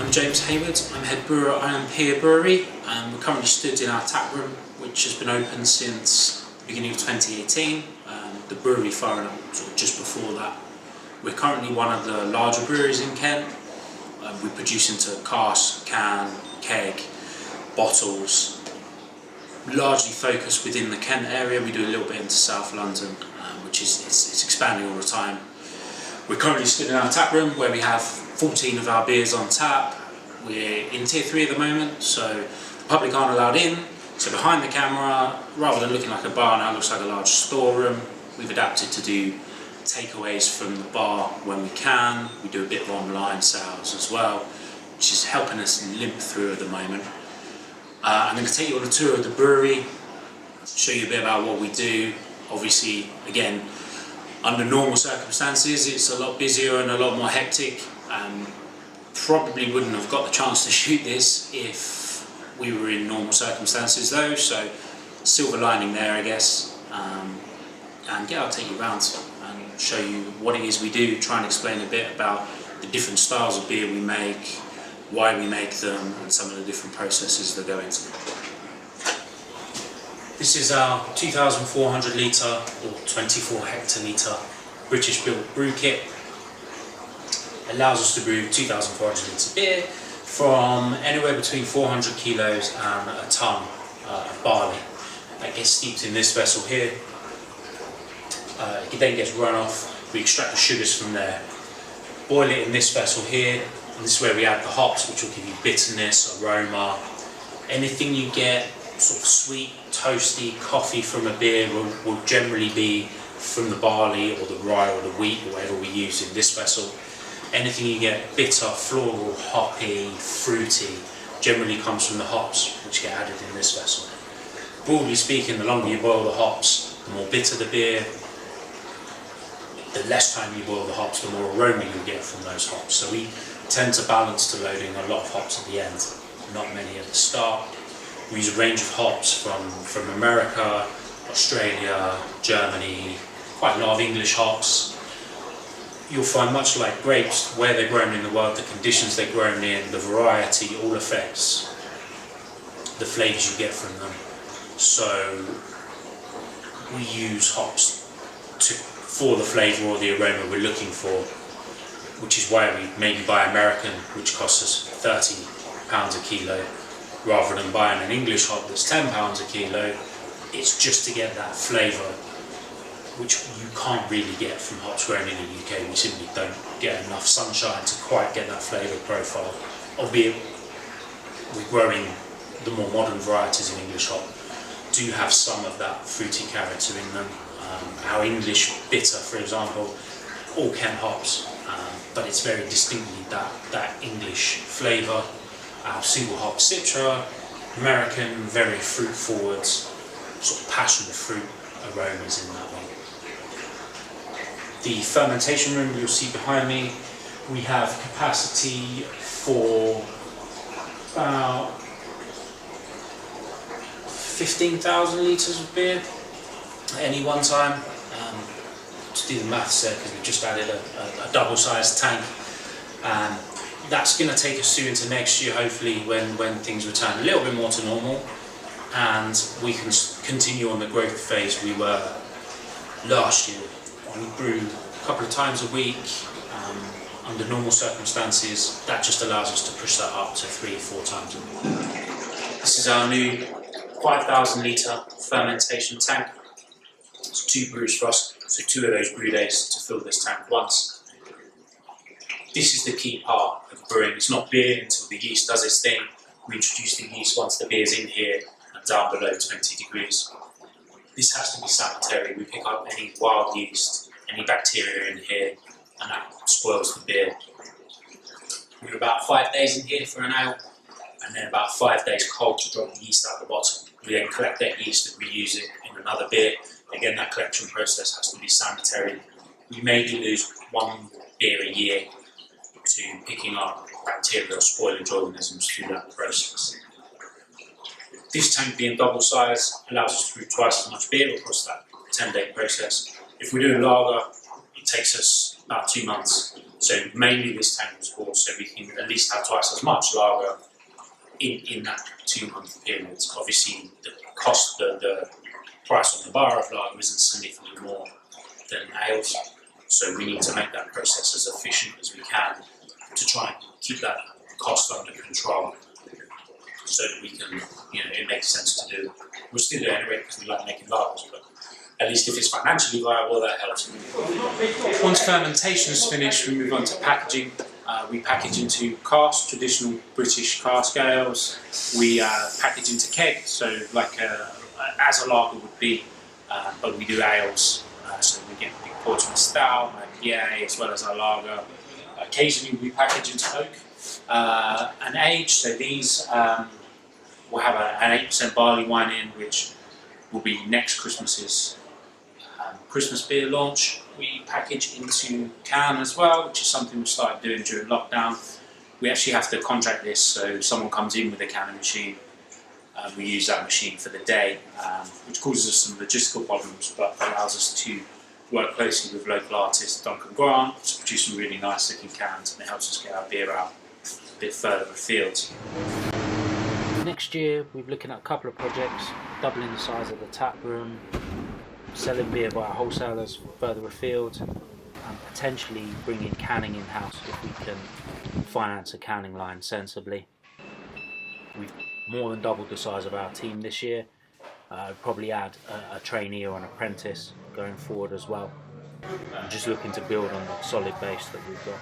I'm James Hayward, I'm head brewer at Pier Brewery, and we're currently stood in our taproom, which has been open since the beginning of 2018. The brewery firing up sort of just before that. We're currently one of the larger breweries in Kent. We produce into cask, can, keg, bottles, largely focused within the Kent area. We do a little bit into South London, which is it's expanding all the time. We're currently stood in our tap room where we have 14 of our beers on tap. We're in tier 3 at the moment, so the public aren't allowed in. So behind the camera, rather than looking like a bar now, it looks like a large storeroom. We've adapted to do takeaways from the bar when we can. We do a bit of online sales as well, which is helping us limp through at the moment. I'm going to take you on a tour of the brewery, show you a bit about what we do. Obviously, again, under normal circumstances, it's a lot busier and a lot more hectic. Probably wouldn't have got the chance to shoot this if we were in normal circumstances though, so silver lining there, I guess. And yeah, I'll take you around and show you what it is we do, try and explain a bit about the different styles of beer we make, why we make them, and some of the different processes that go into them. This is our 2,400 litre or 24 hectolitre British built brew kit. It allows us to brew 2,400 litre beer from anywhere between 400 kilos and a tonne of barley. That gets steeped in this vessel here. It then gets run off. We extract the sugars from there, boil it in this vessel here, and this is where we add the hops, which will give you bitterness, aroma. Anything you get sort of sweet, toasty, coffee from a beer will generally be from the barley or the rye or the wheat or whatever we use in this vessel. Anything you get bitter, floral, hoppy, fruity generally comes from the hops, which get added in this vessel. Broadly speaking, the longer you boil the hops, the more bitter the beer. The less time you boil the hops, the more aroma you'll get from those hops. So we tend to balance to loading a lot of hops at the end, not many at the start. We use a range of hops from America, Australia, Germany, quite a lot of English hops. You'll find, much like grapes, where they're grown in the world, the conditions they're grown in, the variety, all affects the flavours you get from them. So we use hops for the flavour or the aroma we're looking for, which is why we maybe buy American, which costs us £30 a kilo, rather than buying an English hop that's £10 a kilo. It's just to get that flavour, which you can't really get from hops grown in the UK. We simply don't get enough sunshine to quite get that flavour profile, albeit we're growing the more modern varieties of English hop do have some of that fruity character in them. Our English bitter, for example, all Kent hops, but it's very distinctly that English flavour. Our single hop Citra, American, very fruit forward, sort of passion fruit aromas in that one. The fermentation room you'll see behind me, we have capacity for about 15,000 litres of beer at any one time. To do the maths there, because we've just added a double-sized tank. That's going to take us through into next year, hopefully, when things return a little bit more to normal, and we can continue on the growth phase we were last year. We brew a couple of times a week under normal circumstances. That just allows us to push that up to 3 or 4 times a week. This is our new 5,000 litre fermentation tank. It's 2 brews for us, so 2 of those brew days to fill this tank once. This is the key part of brewing. It's not beer until the yeast does its thing. We introduce the yeast once the beer's in here and down below 20 degrees. This has to be sanitary. We pick up any wild yeast, any bacteria in here, and that spoils the beer. We're about 5 days in here for an ale, and then about 5 days cold to drop the yeast out the bottom. We then collect that yeast and reuse it in another beer. Again, that collection process has to be sanitary. We maybe lose 1 beer a year to picking up bacteria or spoilage organisms through that process. This tank being double size allows us to brew twice as much beer across that 10-day process. If we do a lager, it takes us about 2 months So mainly this tank was bought so we can at least have twice as much lager in that 2-month period. Obviously, the cost, the price on the bar of lager isn't significantly more than ales, so we need to make that process as efficient as we can to try and keep that cost under control, so that we can, it makes sense to do. We'll still do it anyway because we like making lagers, but at least if it's financially viable, that helps. Once fermentation is finished, we move on to packaging. We package into cask, traditional British cask ales. We package into keg, so like as a lager would be, but we do ales. So we get big Portsmouth Stout, IPA, as well as our lager. Occasionally we package into oak and age. So these will have an 8% barley wine in, which will be next Christmas's Christmas beer launch. We package into can as well, which is something we started doing during lockdown. We actually have to contract this, so someone comes in with a canning machine. We use that machine for the day, which causes us some logistical problems, but allows us to work closely with local artist Duncan Grant to produce some really nice looking cans, and it helps us get our beer out a bit further afield. Next year we're looking at a couple of projects, doubling the size of the tap room, selling beer by wholesalers further afield, and potentially bringing canning in-house if we can finance a canning line sensibly. We've more than doubled the size of our team this year. Probably add a trainee or an apprentice going forward as well. I'm just looking to build on the solid base that we've got.